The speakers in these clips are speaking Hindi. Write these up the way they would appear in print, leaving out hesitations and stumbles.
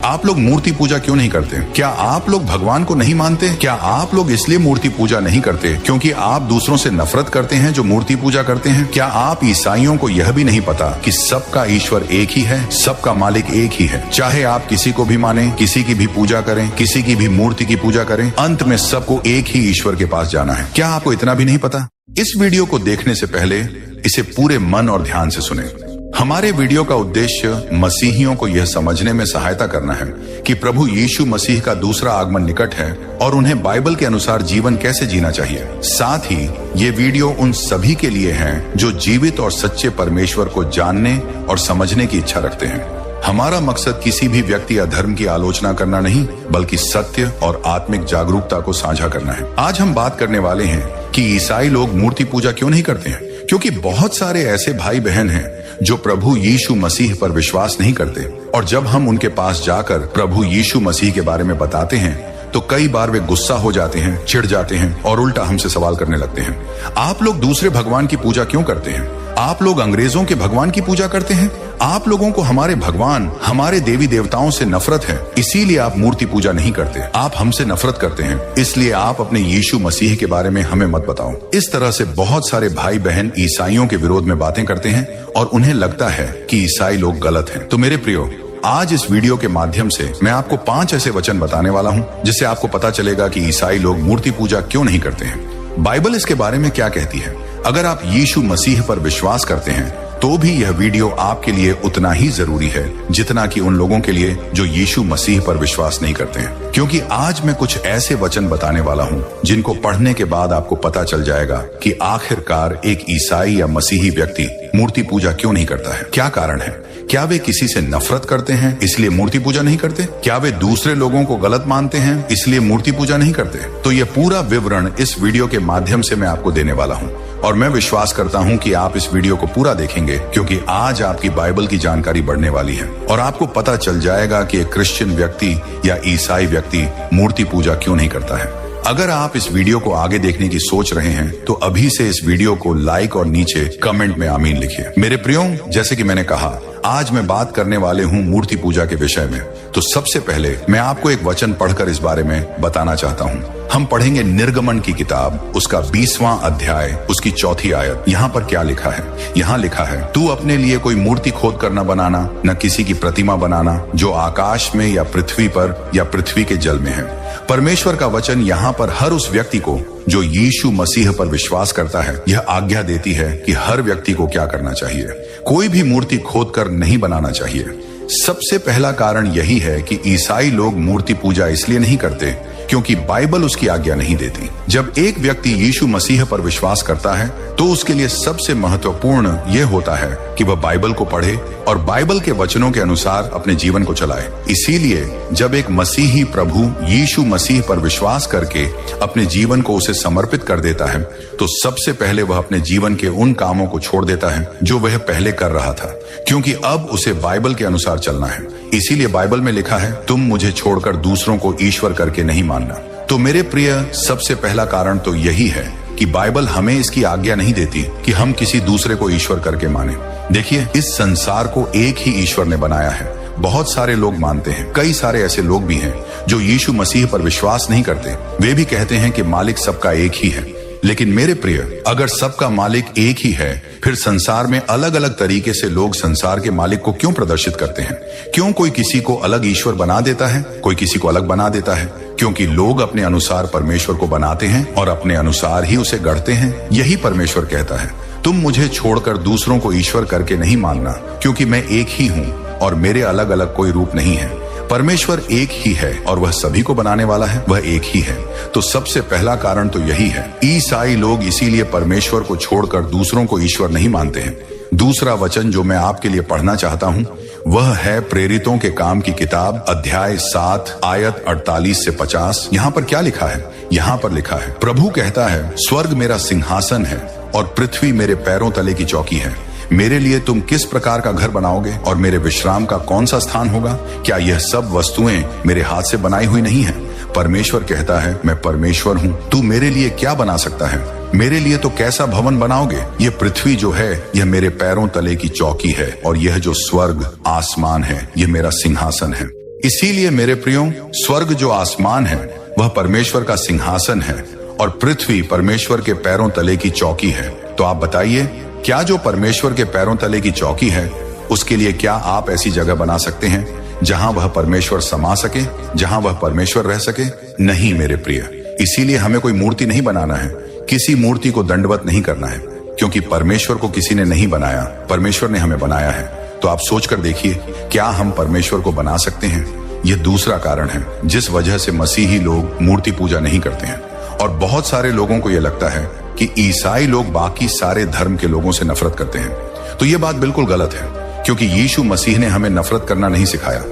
आप लोग मूर्ति पूजा क्यों नहीं करते? क्या आप लोग भगवान को नहीं मानते? क्या आप लोग इसलिए मूर्ति पूजा नहीं करते क्योंकि आप दूसरों से नफरत करते हैं जो मूर्ति पूजा करते हैं? क्या आप ईसाइयों को यह भी नहीं पता कि सबका ईश्वर एक ही है, सबका मालिक एक ही है? चाहे आप किसी को भी माने, किसी की भी पूजा करें, किसी की भी मूर्ति की पूजा करें, अंत में सबको एक ही ईश्वर के पास जाना है। क्या आपको इतना भी नहीं पता? इस वीडियो को देखने से पहले इसे पूरे मन और ध्यान से सुने। हमारे वीडियो का उद्देश्य मसीहियों को यह समझने में सहायता करना है कि प्रभु यीशु मसीह का दूसरा आगमन निकट है और उन्हें बाइबल के अनुसार जीवन कैसे जीना चाहिए। साथ ही ये वीडियो उन सभी के लिए है जो जीवित और सच्चे परमेश्वर को जानने और समझने की इच्छा रखते हैं। हमारा मकसद किसी भी व्यक्ति या धर्म की आलोचना करना नहीं, बल्कि सत्य और आत्मिक जागरूकता को साझा करना है। आज हम बात करने वाले हैं कि ईसाई लोग मूर्ति पूजा क्यों नहीं करते हैं, क्योंकि बहुत सारे ऐसे भाई बहन हैं जो प्रभु यीशु मसीह पर विश्वास नहीं करते, और जब हम उनके पास जाकर प्रभु यीशु मसीह के बारे में बताते हैं तो कई बार वे गुस्सा हो जाते हैं, चिढ़ जाते हैं और उल्टा हमसे सवाल करने लगते हैं। आप लोग दूसरे भगवान की पूजा क्यों करते हैं? आप लोग अंग्रेजों के भगवान की पूजा करते हैं? आप लोगों को हमारे भगवान, हमारे देवी देवताओं से नफरत है, इसीलिए आप मूर्ति पूजा नहीं करते। आप हमसे नफरत करते हैं, इसलिए आप अपने यीशु मसीह के बारे में हमें मत बताओ। इस तरह से बहुत सारे भाई बहन ईसाइयों के विरोध में बातें करते हैं और उन्हें लगता है कि ईसाई लोग गलत हैं। तो मेरे प्रियो, आज इस वीडियो के माध्यम से मैं आपको 5 ऐसे वचन बताने वाला हूं जिससे आपको पता चलेगा कि ईसाई लोग मूर्ति पूजा क्यों नहीं करते हैं। बाइबल इसके बारे में क्या कहती है? अगर आप यीशु मसीह पर विश्वास करते हैं तो भी यह वीडियो आपके लिए उतना ही जरूरी है जितना कि उन लोगों के लिए जो यीशु मसीह पर विश्वास नहीं करते हैं, क्योंकि आज मैं कुछ ऐसे वचन बताने वाला हूं जिनको पढ़ने के बाद आपको पता चल जाएगा कि आखिरकार एक ईसाई या मसीही व्यक्ति मूर्ति पूजा क्यों नहीं करता है। क्या कारण है? क्या वे किसी से नफरत करते हैं इसलिए मूर्ति पूजा नहीं करते? क्या वे दूसरे लोगों को गलत मानते हैं इसलिए मूर्ति पूजा नहीं करते? तो यह पूरा विवरण इस वीडियो के माध्यम से मैं आपको देने वाला हूं, और मैं विश्वास करता हूं कि आप इस वीडियो को पूरा देखेंगे, क्योंकि आज आपकी बाइबल की जानकारी बढ़ने वाली है और आपको पता चल जाएगा कि एक क्रिश्चियन व्यक्ति या ईसाई व्यक्ति मूर्ति पूजा क्यों नहीं करता है। अगर आप इस वीडियो को आगे देखने की सोच रहे हैं तो अभी से इस वीडियो को लाइक और नीचे कमेंट में आमीन लिखिए। मेरे प्रियो, जैसे कि मैंने कहा, आज मैं बात करने वाले हूँ मूर्ति पूजा के विषय में। तो सबसे पहले मैं आपको एक वचन पढ़कर इस बारे में बताना चाहता हूँ। हम पढ़ेंगे निर्गमन की किताब, उसका 20वां अध्याय, उसकी 4थी आयत। यहाँ पर क्या लिखा है? यहाँ लिखा है, तू अपने लिए कोई मूर्ति खोद कर न बनाना, न किसी की प्रतिमा बनाना जो आकाश में या पृथ्वी पर या पृथ्वी के जल में है। परमेश्वर का वचन यहाँ पर हर उस व्यक्ति को जो यीशु मसीह पर विश्वास करता है यह आज्ञा देती है कि हर व्यक्ति को क्या करना चाहिए। कोई भी मूर्ति खोद कर नहीं बनाना चाहिए। सबसे पहला कारण यही है कि ईसाई लोग मूर्ति पूजा इसलिए नहीं करते क्योंकि बाइबल उसकी आज्ञा नहीं देती। जब एक व्यक्ति यीशु मसीह पर विश्वास करता है तो उसके लिए सबसे महत्वपूर्ण यह होता है कि वह बाइबल को पढ़े और बाइबल के वचनों के अनुसार अपने जीवन को चलाए। इसीलिए जब एक मसीही प्रभु यीशु मसीह पर विश्वास करके अपने जीवन को उसे समर्पित कर देता है तो सबसे पहले वह अपने जीवन के उन कामों को छोड़ देता है जो वह पहले कर रहा था, क्योंकि अब उसे बाइबल के अनुसार चलना है। इसीलिए बाइबल में लिखा है, तुम मुझे छोड़कर दूसरों को ईश्वर करके नहीं मानना। तो मेरे प्रिय, सबसे पहला कारण तो यही है कि बाइबल हमें इसकी आज्ञा नहीं देती कि हम किसी दूसरे को ईश्वर करके माने। देखिए, इस संसार को एक ही ईश्वर ने बनाया है। बहुत सारे लोग मानते हैं, कई सारे ऐसे लोग भी हैं जो यीशु मसीह पर विश्वास नहीं करते। वे भी कहते हैं कि मालिक सबका एक ही है। लेकिन मेरे प्रिय, अगर सबका मालिक एक ही है, फिर संसार में अलग अलग तरीके से लोग संसार के मालिक को क्यों प्रदर्शित करते हैं? क्यों कोई किसी को अलग ईश्वर बना देता है, कोई किसी को अलग बना देता है? क्योंकि लोग अपने अनुसार परमेश्वर को बनाते हैं और अपने अनुसार ही उसे गढ़ते हैं। यही परमेश्वर कहता है, तुम मुझे छोड़कर दूसरों को ईश्वर करके नहीं मानना, क्योंकि मैं एक ही हूँ और मेरे अलग अलग कोई रूप नहीं है। परमेश्वर एक ही है और वह सभी को बनाने वाला है, वह एक ही है। तो सबसे पहला कारण तो यही है। ईसाई लोग इसीलिए परमेश्वर को छोड़कर दूसरों को ईश्वर नहीं मानते हैं। दूसरा वचन जो मैं आपके लिए पढ़ना चाहता हूँ वह है प्रेरितों के काम की किताब, अध्याय 7, आयत 48 से 50। यहाँ पर क्या लिखा है? यहाँ पर लिखा है, प्रभु कहता है, स्वर्ग मेरा सिंहासन है और पृथ्वी मेरे पैरों तले की चौकी है। मेरे लिए तुम किस प्रकार का घर बनाओगे और मेरे विश्राम का कौन सा स्थान होगा? क्या यह सब वस्तुएं मेरे हाथ से बनाई हुई नहीं है? परमेश्वर कहता है, मैं परमेश्वर हूँ, तू मेरे लिए क्या बना सकता है? मेरे लिए तो कैसा भवन बनाओगे? ये पृथ्वी जो है यह मेरे पैरों तले की चौकी है और यह जो स्वर्ग आसमान है यह मेरा सिंहासन है। इसीलिए मेरे प्रियो, स्वर्ग जो आसमान है वह परमेश्वर का सिंहासन है और पृथ्वी परमेश्वर के पैरों तले की चौकी है। तो आप बताइए, क्या जो परमेश्वर के पैरों तले की चौकी है उसके लिए क्या आप ऐसी जगह बना सकते हैं जहां वह परमेश्वर समा सके, जहां वह परमेश्वर रह सके? नहीं मेरे प्रिय। इसीलिए हमें कोई मूर्ति नहीं बनाना है, किसी मूर्ति को दंडवत नहीं करना है, क्योंकि परमेश्वर को किसी ने नहीं बनाया, परमेश्वर ने हमें बनाया है। तो आप सोचकर देखिए, क्या हम परमेश्वर को बना सकते हैं? यह दूसरा कारण है जिस वजह से मसीही लोग मूर्ति पूजा नहीं करते हैं। और बहुत सारे लोगों को यह लगता है कि ईसाई लोग बाकी सारे धर्म के लोगों से नफरत करते हैं। तो यह बात बिल्कुल गलत है, क्योंकि यीशु मसीह ने हमें नफरत करना नहीं सिखाया।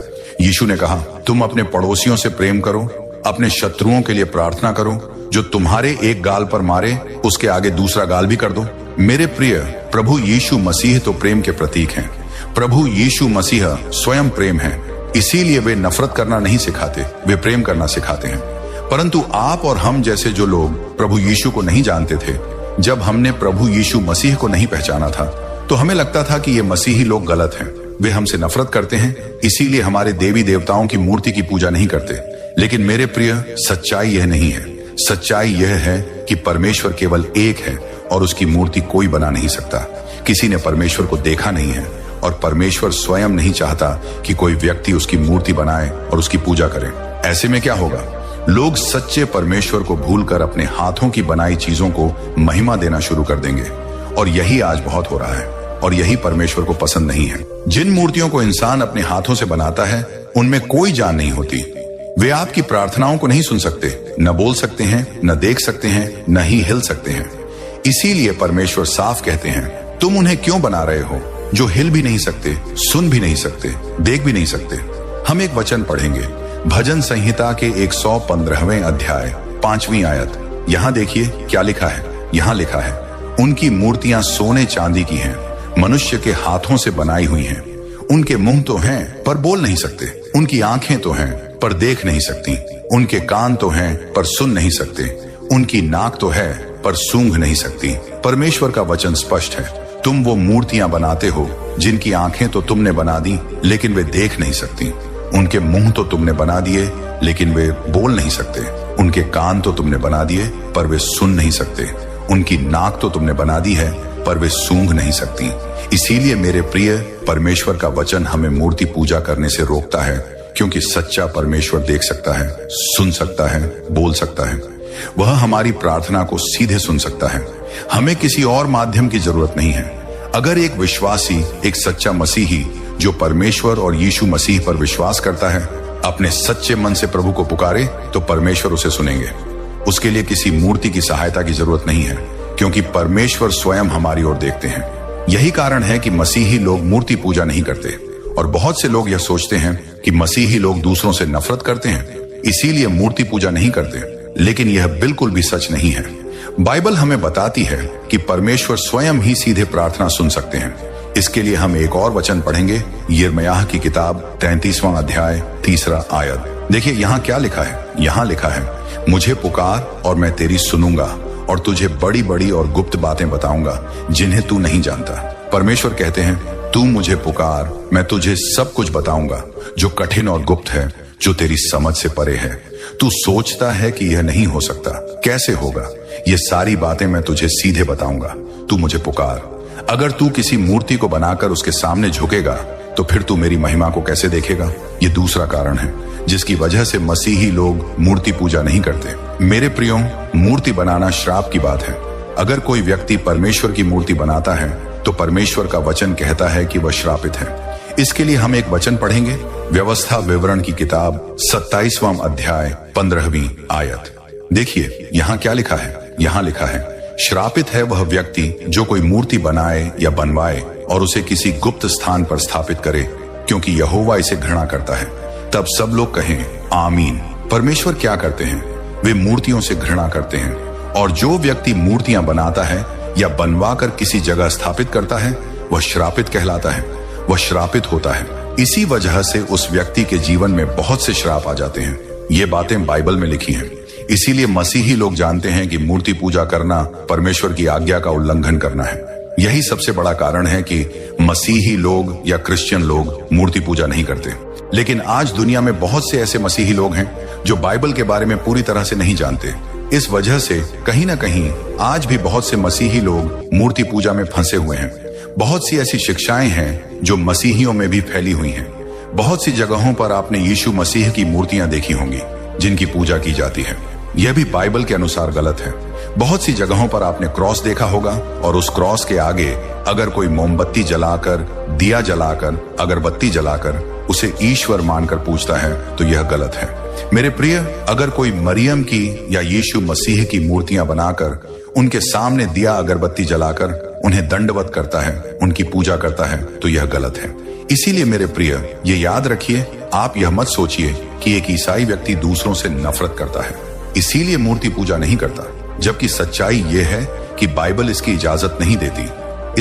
यीशु ने कहा, तुम अपने पड़ोसियों से प्रेम करो, अपने शत्रुओं के लिए प्रार्थना करो, जो तुम्हारे एक गाल पर मारे उसके आगे दूसरा गाल भी कर दो। मेरे प्रिय, प्रभु यीशु मसीह तो प्रेम के प्रतीक हैं। प्रभु यीशु मसीह स्वयं प्रेम है, इसीलिए वे नफरत करना नहीं सिखाते, वे प्रेम करना सिखाते हैं। परंतु आप और हम जैसे जो लोग प्रभु यीशु को नहीं जानते थे, जब हमने प्रभु यीशु मसीह को नहीं पहचाना था, तो हमें लगता था कि ये मसीही लोग गलत हैं, वे हमसे नफरत करते हैं, इसीलिए हमारे देवी देवताओं की मूर्ति की पूजा नहीं करते। लेकिन मेरे प्रिय, सच्चाई यह नहीं है। सच्चाई यह है कि परमेश्वर केवल एक है और उसकी मूर्ति कोई बना नहीं सकता। किसी ने परमेश्वर को देखा नहीं है और परमेश्वर स्वयं नहीं चाहता कि कोई व्यक्ति उसकी मूर्ति बनाए और उसकी पूजा करे। ऐसे में क्या होगा? लोग सच्चे परमेश्वर को भूलकर अपने हाथों की बनाई चीजों को महिमा देना शुरू कर देंगे, और यही आज बहुत हो रहा है, और यही परमेश्वर को पसंद नहीं है। जिन मूर्तियों को इंसान अपने हाथों से बनाता है उनमें कोई जान नहीं होती। वे आपकी प्रार्थनाओं को नहीं सुन सकते, न बोल सकते हैं, न देख सकते हैं, न ही हिल सकते हैं। इसीलिए परमेश्वर साफ कहते हैं, तुम उन्हें क्यों बना रहे हो जो हिल भी नहीं सकते, सुन भी नहीं सकते, देख भी नहीं सकते। हम एक वचन पढ़ेंगे, भजन संहिता के 115वें अध्याय 5वीं आयत। यहाँ देखिए क्या लिखा है। यहाँ लिखा है, उनकी मूर्तियां सोने चांदी की हैं, मनुष्य के हाथों से बनाई हुई हैं। उनके मुंह तो हैं पर बोल नहीं सकते, उनकी आंखें तो हैं पर देख नहीं सकती, उनके कान तो हैं पर सुन नहीं सकते, उनकी नाक तो है पर सूंघ नहीं सकती। परमेश्वर का वचन स्पष्ट है, तुम वो मूर्तियां बनाते हो जिनकी आंखें तो तुमने बना दी लेकिन वे देख नहीं सकती, उनके मुंह तो तुमने बना दिए लेकिन वे बोल नहीं सकते, उनके कान तो तुमने बना दिए पर वे सुन नहीं सकते, उनकी नाक तो तुमने बना दी है पर वे सूंघ नहीं सकती। इसीलिए मेरे प्रिय, परमेश्वर का वचन हमें मूर्ति पूजा करने से रोकता है, क्योंकि सच्चा परमेश्वर देख सकता है, सुन सकता है, बोल सकता है। वह हमारी प्रार्थना को सीधे सुन सकता है। हमें किसी और माध्यम की जरूरत नहीं है। अगर एक विश्वासी, एक सच्चा मसीही जो परमेश्वर और यीशु मसीह पर विश्वास करता है, अपने सच्चे मन से प्रभु को पुकारे तो परमेश्वर उसे सुनेंगे। उसके लिए किसी मूर्ति की सहायता की जरूरत नहीं है, क्योंकि परमेश्वर स्वयं हमारी ओर देखते हैं। यही कारण है कि मसीही लोग मूर्ति पूजा नहीं करते, और बहुत से लोग यह सोचते हैं कि मसीही लोग दूसरों से नफरत करते हैं, इसीलिए मूर्ति पूजा नहीं करते। लेकिन यह बिल्कुल भी सच नहीं है। बाइबल हमें बताती है कि परमेश्वर स्वयं ही सीधे प्रार्थना सुन सकते हैं। इसके लिए हम एक और वचन पढ़ेंगे, यिर्मयाह की किताब 33वां अध्याय 3 आयत। देखिए यहाँ क्या लिखा है। यहाँ लिखा है, मुझे पुकार और मैं तेरी सुनूंगा और तुझे बड़ी बड़ी और गुप्त बातें बताऊंगा जिन्हें तू नहीं जानता। परमेश्वर कहते हैं, तू मुझे पुकार, मैं तुझे सब कुछ बताऊंगा जो कठिन और गुप्त है, जो तेरी समझ से परे है। तू सोचता है कि यह नहीं हो सकता, कैसे होगा? ये सारी बातें मैं तुझे सीधे बताऊंगा, तू मुझे पुकार। अगर तू किसी मूर्ति को बनाकर उसके सामने झुकेगा तो फिर तू मेरी महिमा को कैसे देखेगा? ये दूसरा कारण है जिसकी वजह से मसीही लोग मूर्ति पूजा नहीं करते। मेरे प्रियो, मूर्ति बनाना श्राप की बात है। अगर कोई व्यक्ति परमेश्वर की मूर्ति बनाता है तो परमेश्वर का वचन कहता है कि वह श्रापित है। इसके लिए हम एक वचन पढ़ेंगे, व्यवस्था विवरण की किताब 27वां अध्याय 15वीं आयत। देखिए यहाँ क्या लिखा है। यहाँ लिखा है, श्रापित है वह व्यक्ति जो कोई मूर्ति बनाए या बनवाए और उसे किसी गुप्त स्थान पर स्थापित करे, क्योंकि यहोवा इसे घृणा करता है। तब सब लोग कहें आमीन। परमेश्वर क्या करते हैं? वे मूर्तियों से घृणा करते हैं, और जो व्यक्ति मूर्तियां बनाता है या बनवा कर किसी जगह स्थापित करता है वह श्रापित कहलाता है, वह श्रापित होता है। इसी वजह से उस व्यक्ति के जीवन में बहुत से श्राप आ जाते हैं। ये बातें बाइबल में लिखी हैं। इसीलिए मसीही लोग जानते हैं कि मूर्ति पूजा करना परमेश्वर की आज्ञा का उल्लंघन करना है। यही सबसे बड़ा कारण है कि मसीही लोग या क्रिश्चियन लोग मूर्ति पूजा नहीं करते। लेकिन आज दुनिया में बहुत से ऐसे मसीही लोग हैं जो बाइबल के बारे में पूरी तरह से नहीं जानते। इस वजह से कहीं ना कहीं आज भी बहुत से मसीही लोग मूर्ति पूजा में फंसे हुए हैं। बहुत सी ऐसी शिक्षाएं हैं जो मसीहियों में भी फैली हुई हैं। बहुत सी जगहों पर आपने यीशु मसीह की मूर्तियां देखी होंगी जिनकी पूजा की जाती है। यह भी बाइबल के अनुसार गलत है। बहुत सी जगहों पर आपने क्रॉस देखा होगा और उस क्रॉस के आगे अगर कोई मोमबत्ती जलाकर, दिया जलाकर, अगरबत्ती जलाकर उसे ईश्वर मानकर पूजता है तो यह गलत है। मेरे प्रिय, अगर कोई मरियम की या यीशु मसीह की मूर्तियां बनाकर उनके सामने दिया अगरबत्ती जलाकर उन्हें दंडवत करता है, उनकी पूजा करता है तो यह गलत है। इसीलिए मेरे प्रिय, ये याद रखिए, आप यह मत सोचिए कि एक ईसाई व्यक्ति दूसरों से नफरत करता है इसीलिए मूर्ति पूजा नहीं करता, जबकि सच्चाई यह है कि बाइबल इसकी इजाजत नहीं देती।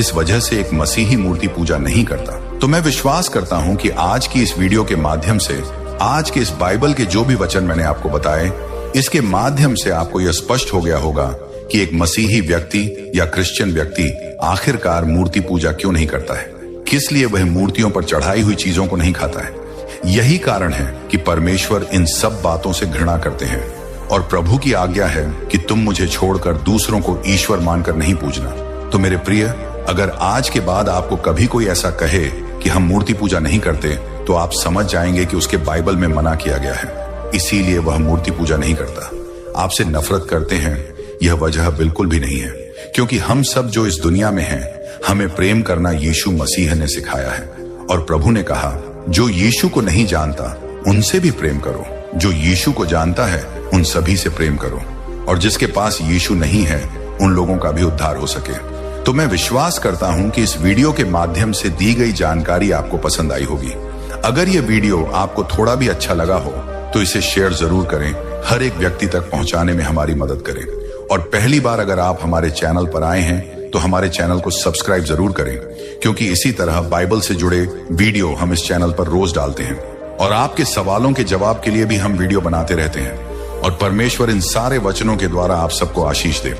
इस वजह से एक मसीही मूर्ति पूजा नहीं करता। तो मैं विश्वास करता हूं कि आज की इस वीडियो के माध्यम से, आज के इस बाइबल के जो भी वचन मैंने आपको बताए, इसके माध्यम से आपको यह स्पष्ट हो गया होगा कि एक मसीही व्यक्ति या क्रिश्चियन व्यक्ति आखिरकार मूर्ति पूजा क्यों नहीं करता है, किस लिए वह मूर्तियों पर चढ़ाई हुई चीजों को नहीं खाता है। यही कारण है कि परमेश्वर इन सब बातों से घृणा करते हैं और प्रभु की आज्ञा है कि तुम मुझे छोड़कर दूसरों को ईश्वर मानकर नहीं पूजना। तो मेरे प्रिय, अगर आज के बाद आपको कभी कोई ऐसा कहे कि हम मूर्ति पूजा नहीं करते, तो आप समझ जाएंगे कि उसके बाइबल में मना किया गया है, इसीलिए वह मूर्ति पूजा नहीं करता। आपसे नफरत करते हैं, यह वजह बिल्कुल भी नहीं है, क्योंकि हम सब जो इस दुनिया में हैं, हमें प्रेम करना यीशु मसीह ने सिखाया है। और प्रभु ने कहा, जो यीशु को नहीं जानता उनसे भी प्रेम करो, जो यीशु को जानता है उन सभी से प्रेम करो, और जिसके पास यीशु नहीं है उन लोगों का भी उद्धार हो सके। तो मैं विश्वास करता हूं कि इस वीडियो के माध्यम से दी गई जानकारी आपको पसंद आई होगी। अगर यह वीडियो आपको थोड़ा भी अच्छा लगा हो तो इसे शेयर जरूर करें, हर एक व्यक्ति तक पहुंचाने में हमारी मदद करें। और पहली बार अगर आप हमारे चैनल पर आए हैं तो हमारे चैनल को सब्सक्राइब जरूर करें, क्योंकि इसी तरह बाइबल से जुड़े वीडियो हम इस चैनल पर रोज डालते हैं और आपके सवालों के जवाब के लिए भी हम वीडियो बनाते रहते हैं। और परमेश्वर इन सारे वचनों के द्वारा आप सबको आशीष दे।